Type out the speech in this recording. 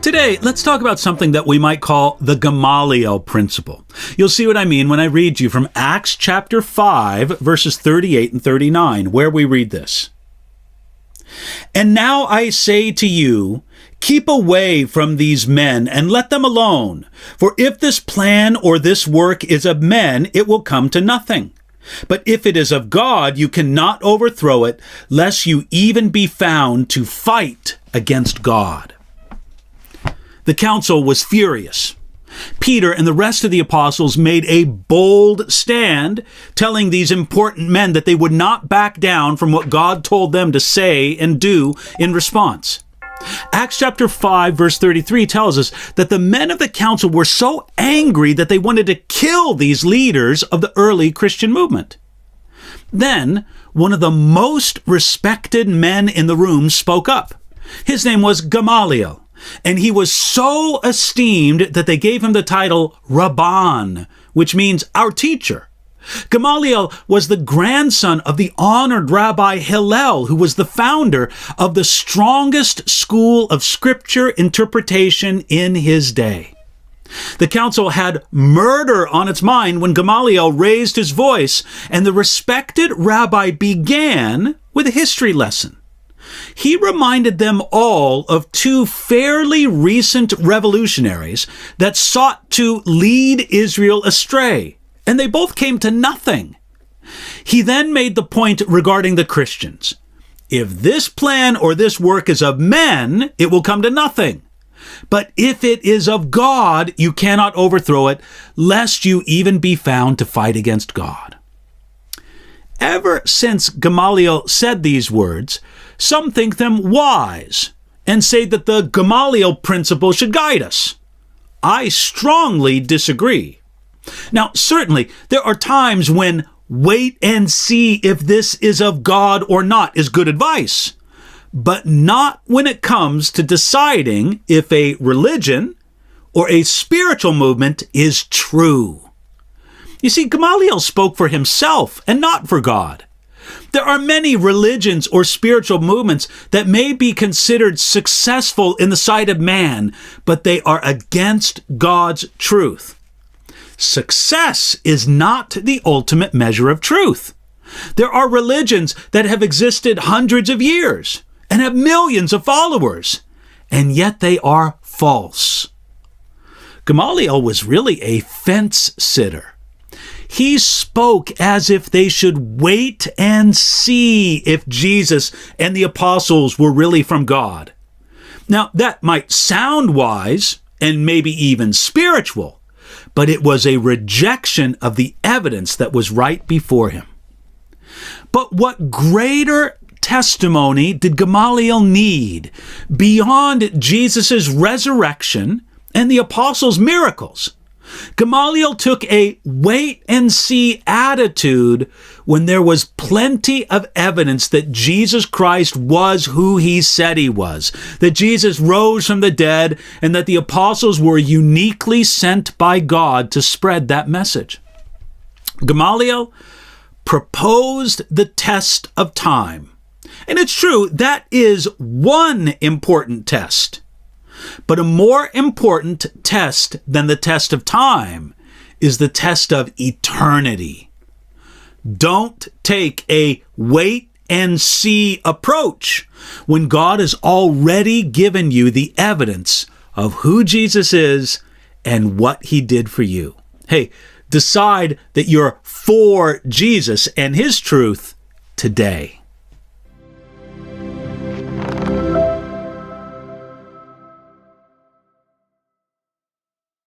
Today, let's talk about something that we might call the Gamaliel principle. You'll see what I mean when I read you from Acts chapter 5, verses 38 and 39, where we read this. And now I say to you, keep away from these men and let them alone. For if this plan or this work is of men, it will come to nothing. But if it is of God, you cannot overthrow it, lest you even be found to fight against God. The council was furious. Peter and the rest of the apostles made a bold stand, telling these important men that they would not back down from what God told them to say and do in response. Acts chapter 5, verse 33 tells us that the men of the council were so angry that they wanted to kill these leaders of the early Christian movement. Then, one of the most respected men in the room spoke up. His name was Gamaliel. And he was so esteemed that they gave him the title Rabban, which means our teacher. Gamaliel was the grandson of the honored Rabbi Hillel, who was the founder of the strongest school of scripture interpretation in his day. The council had murder on its mind when Gamaliel raised his voice, and the respected rabbi began with a history lesson. He reminded them all of two fairly recent revolutionaries that sought to lead Israel astray, and they both came to nothing. He then made the point regarding the Christians. If this plan or this work is of men, it will come to nothing. But if it is of God, you cannot overthrow it, lest you even be found to fight against God. Ever since Gamaliel said these words, some think them wise and say that the Gamaliel principle should guide us. I strongly disagree. Now, certainly, there are times when wait and see if this is of God or not is good advice, but not when it comes to deciding if a religion or a spiritual movement is true. You see, Gamaliel spoke for himself and not for God. There are many religions or spiritual movements that may be considered successful in the sight of man, but they are against God's truth. Success is not the ultimate measure of truth. There are religions that have existed hundreds of years and have millions of followers, and yet they are false. Gamaliel was really a fence sitter. He spoke as if they should wait and see if Jesus and the apostles were really from God. Now, that might sound wise and maybe even spiritual, but it was a rejection of the evidence that was right before him. But what greater testimony did Gamaliel need beyond Jesus' resurrection and the apostles' miracles? Gamaliel took a wait-and-see attitude when there was plenty of evidence that Jesus Christ was who he said he was, that Jesus rose from the dead, and that the apostles were uniquely sent by God to spread that message. Gamaliel proposed the test of time. And it's true, that is one important test. But a more important test than the test of time is the test of eternity. Don't take a wait and see approach when God has already given you the evidence of who Jesus is and what he did for you. Hey, decide that you're for Jesus and his truth today.